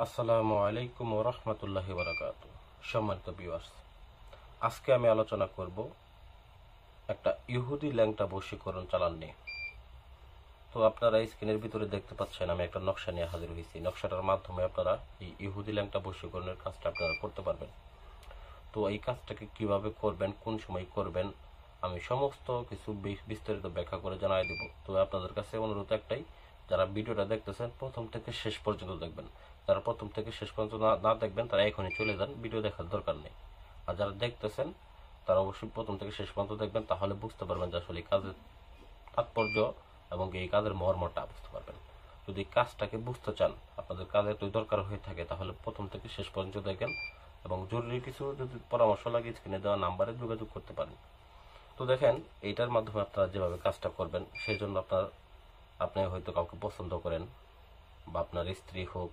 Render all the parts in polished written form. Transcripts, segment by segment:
আসসালামু আলাইকুম ওয়া রাহমাতুল্লাহি ওয়া বারাকাতুহু। সম্মানিত ভিউয়ার্স, আজকে আমি আলোচনা করব একটা ইহুদি ল্যাংটা বশীকরণ চালান নিয়ে। তো আপনারা এই স্ক্রিনের ভিতরে দেখতে পাচ্ছেন আমি একটা নকশা নিয়ে হাজির হয়েছি। নকশাটার মাধ্যমে আপনারা এই ইহুদি ল্যাংটা বশীকরণের কাজটা আপনারা করতে পারবেন। তো এই কাজটাকে কিভাবে করবেন, কোন সময় করবেন, আমি সমস্ত কিছু বিস্তারিত ব্যাখ্যা করে জানাই দেব। তো আপনাদের কাছে অনুরোধ একটাই, যারা ভিডিওটা দেখতেছেন প্রথম থেকে শেষ পর্যন্ত দেখবেন। যারা প্রথম থেকে শেষ পর্যন্ত না দেখবেন তারা এখনই চলে যান, ভিডিও দেখার দরকার নেই। আর যারা দেখতেছেন তারা অবশ্যই প্রথম থেকে শেষ পর্যন্ত দেখবেন, তাহলে বুঝতে পারবেন যে আসলে এই কাজের তাৎপর্য এবং এই কাজের মর্মটা বুঝতে পারবেন। যদি কাজটাকে বুঝতে চান, আপনাদের কাজে এতই দরকার হয়ে থাকে, তাহলে প্রথম থেকে শেষ পর্যন্ত দেখেন এবং জরুরি কিছু যদি পরামর্শ লাগে স্ক্রিনে দেওয়া নাম্বারে যোগাযোগ করতে পারেন। তো দেখেন, এইটার মাধ্যমে আপনারা যেভাবে কাজটা করবেন, সেই জন্য আপনি হয়তো কাউকে পছন্দ করেন, বা আপনার স্ত্রী হোক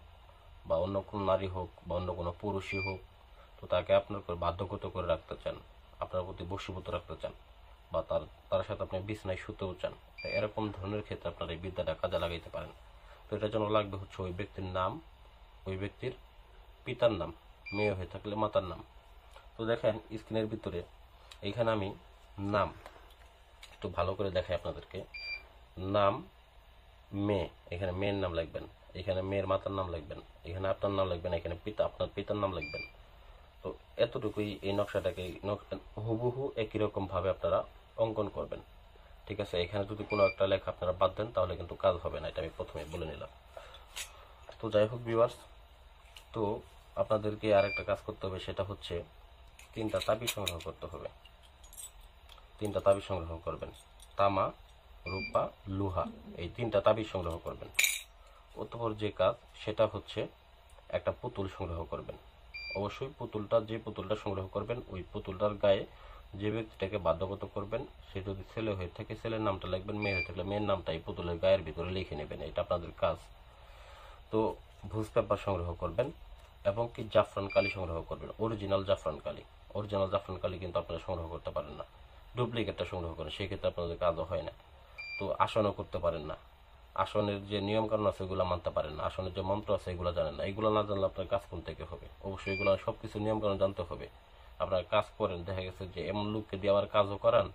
বা অন্য কোনো নারী হোক বা অন্য কোনো পুরুষই হোক, তো তাকে আপনার উপর বাধ্যগত করে রাখতে চান, আপনার প্রতি বশীভূত রাখতে চান, বা তার সাথে আপনি বিছানায় শুতেও চান। এরকম ধরনের ক্ষেত্রে আপনারা এই বিদ্যাটা কাজে লাগাইতে পারেন। তো এটার জন্য লাগবে হচ্ছে ওই ব্যক্তির নাম, ওই ব্যক্তির পিতার নাম, মেয়ে হয়ে থাকলে মাতার নাম। তো দেখেন স্ক্রিনের ভিতরে এইখানে আমি নাম একটু ভালো করে দেখাই আপনাদেরকে। নাম মেয়ে, এখানে মেয়ের নাম লিখবেন, এখানে মেয়ের মাতার নাম লিখবেন, এখানে আপনার নাম লিখবেন, এখানে আপনার পিতার নাম লিখবেন। তো এতটুকুই এই নকশাটাকে হুবহু একই রকম ভাবে আপনারা অঙ্কন করবেন। ঠিক আছে, এখানে যদি কোনো একটা লেখা আপনারা বাদ দেন তাহলে কিন্তু কাজ হবে না, এটা আমি প্রথমে বলে নিলাম। তো যাই হোক ভিউয়ার্স, তো আপনাদেরকে আর একটা কাজ করতে হবে, সেটা হচ্ছে তিনটা তাবিজ সংগ্রহ করতে হবে। তিনটা তাবিজ সংগ্রহ করবেন, তামা, রূপা, লোহা, এই তিনটা তাবিজ সংগ্রহ করবেন। অতঃপর যে কাজ সেটা হচ্ছে একটা পুতুল সংগ্রহ করবেন। অবশ্যই যে পুতুলটা সংগ্রহ করবেন ওই পুতুলটার গায়ে যে ব্যক্তিটাকে বাধ্যগত করবেন, সে যদি ছেলে হয়ে থাকে ছেলের নামটা লিখবেন, মেয়ে হয়ে থাকলে মেয়ের নামটা এই পুতুলের গায়ের ভিতরে লিখে নেবেন, এটা আপনাদের কাজ। তো ভুজ পেপার সংগ্রহ করবেন এবং কি জাফরান কালি সংগ্রহ করবেন, অরিজিনাল জাফরান কালি। অরিজিনাল জাফরান কালি কিন্তু আপনারা সংগ্রহ করতে পারেন না, ডুপ্লিকেটটা সংগ্রহ করেন, সেক্ষেত্রে আপনাদের কাজও হয় না। তো আসনও করতে পারেন না, আসনের যে নিয়ম কানুন আছে এগুলো মানতে পারেন না, আসনের যে মন্ত্র আছে এগুলো জানেন না। এগুলো না জানলে আপনার কাজ কোন থেকে হবে? অবশ্যই এগুলো সবকিছু নিয়ম কানুন জানতে হবে। আপনারা কাজ করেন, দেখা গেছে যে এমন লোককে দিয়ে আবার কাজও করান,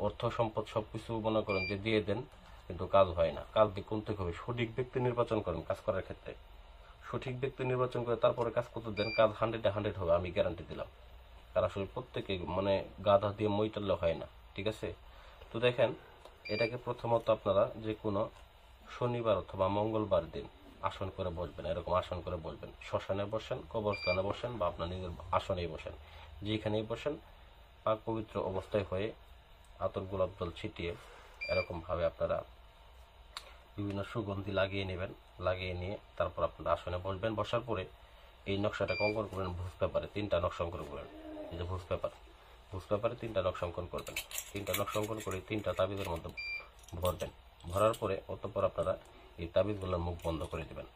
অর্থ সম্পদ সবকিছু মনে করেন যে দিয়ে দেন, কিন্তু কাজ হয় না। কাজ দিয়ে কোন থেকে হবে? সঠিক ব্যক্তি নির্বাচন করেন কাজ করার ক্ষেত্রে, সঠিক ব্যক্তি নির্বাচন করে তারপরে কাজ করতে দেন, কাজ 100-100 হবে, আমি গ্যারান্টি দিলাম। তার আসলে প্রত্যেকে মানে গাধা দিয়ে মই টানলে হয় না। ঠিক আছে, তো দেখেন, এটাকে প্রথমত আপনারা যে কোনো শনিবার অথবা মঙ্গলবার দিন আসন করে বসবেন, এরকম আসন করে বসবেন। শ্মশানে বসেন, কবরস্থানে বসেন, বা আপনার নিজের আসনেই বসেন, যেখানেই বসেন, পাক পবিত্র অবস্থায় হয়ে আতর গোলাপ জল ছিটিয়ে এরকম ভাবে আপনারা বিভিন্ন সুগন্ধি লাগিয়ে নেবেন। লাগিয়ে নিয়ে তারপর আপনারা আসনে বসবেন। বসার পরে এই নকশাটাকে অঙ্কন করবেন ভুজ পেপারে, তিনটা নকশা অঙ্কন করবেন। এই যে ভুজ পেপারে তিনটা নকশা অঙ্কন করবেন। তিনটা নকশা অঙ্কন করে তিনটা তাবিজের মধ্যে ভরবেন। ভরার পরে অতঃপর আপনারা এই তাবিজগুলোর মুখ বন্ধ করে দেবেন।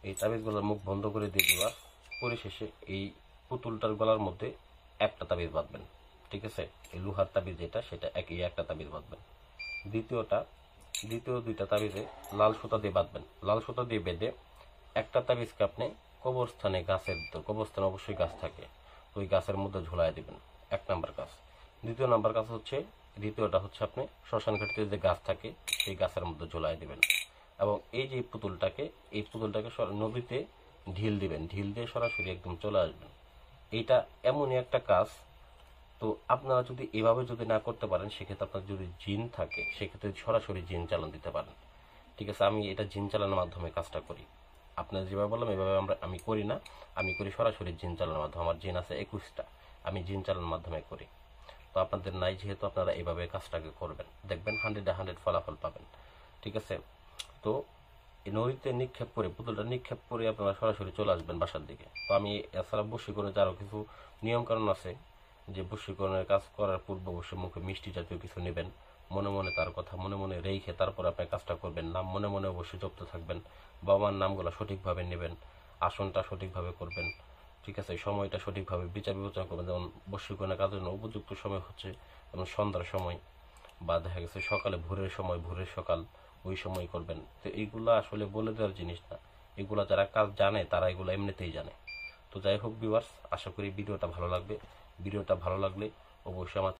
এই তাবিজগুলোর মুখ বন্ধ করে দিয়ে দেওয়ার পরিশেষে এই পুতুলটার গলার মধ্যে একটা তাবিজ বাঁধবেন। ঠিক আছে, এই লোহার তাবিজ যেটা সেটা একটা তাবিজ বাঁধবেন। দ্বিতীয় দুইটা তাবিজে লাল সুতা দিয়ে বাঁধবেন। লাল সুতা দিয়ে বেঁধে একটা তাবিজকে আপনি কবরস্থানে, কবরস্থানে অবশ্যই গাছ থাকে, ওই গাছের মধ্যে ঝুলাই দিবেন। এক নাম্বার কাজ। দ্বিতীয়টা হচ্ছে আপনি শ্মশান ঘাটিতে যে গাছ থাকে সেই গাছের মধ্যে ঝুলাই দিবেন। এবং এই যে পুতুলটাকে নদীতে ঢিল দিবেন, ঢিল দিয়ে সরাসরি একদম চলে আসবেন। এইটা এমনই একটা কাজ, তো আপনারা যদি এভাবে যদি না করতে পারেন, সেক্ষেত্রে আপনার যদি জিন থাকে সেক্ষেত্রে সরাসরি জিন চালান দিতে পারেন। ঠিক আছে, আমি এটা জিন চালানোর মাধ্যমে কাজটা করি। আপনার যেভাবে বললাম এভাবে আমি করি না, আমি করি সরাসরি জিন চালানোর মাধ্যমে। আমার জিন আছে 21টা, আমি জিন চালানোর মাধ্যমে করি। তো আপনাদের নাই যেহেতু, আপনারা এইভাবে কাজটাকে করবেন, দেখবেন 100-100 ফলাফল পাবেন। ঠিক আছে, তো নদীতে নিক্ষেপ করে, পুতুলটা নিক্ষেপ করে আপনারা সরাসরি চলে আসবেন বাসার দিকে। তো আমি এছাড়া বশীকরণের আরও কিছু নিয়ম কানুন আছে, যে বশীকরণের কাজ করার পূর্ব অবশ্যই মুখে মিষ্টি জাতীয় কিছু নেবেন, মনে মনে তার কথা মনে মনে রেখে তারপর আপনি কাজটা করবেন। নাম মনে মনে অবশ্যই জপতে থাকবেন, বাবা মার নামগুলো সঠিকভাবে নেবেন, আসনটা সঠিকভাবে করবেন। ঠিক আছে, সময়টা সঠিকভাবে বিচার বিবেচনা করবেন। যেমন বশীকরণের কাজের জন্য উপযুক্ত সময় হচ্ছে যেমন সন্ধ্যার সময়, বা দেখা গেছে সকালে ভোরের সময়, ভোরের সকাল, ওই সময় করবেন। তো এইগুলো আসলে বলে দেওয়ার জিনিস না, এগুলা যারা কাজ জানে তারা এগুলো এমনিতেই জানে। তো যাই হোক ভিউয়ার্স, আশা করি ভিডিওটা ভালো লাগবে। ভিডিওটা ভালো লাগলে অবশ্যই আমার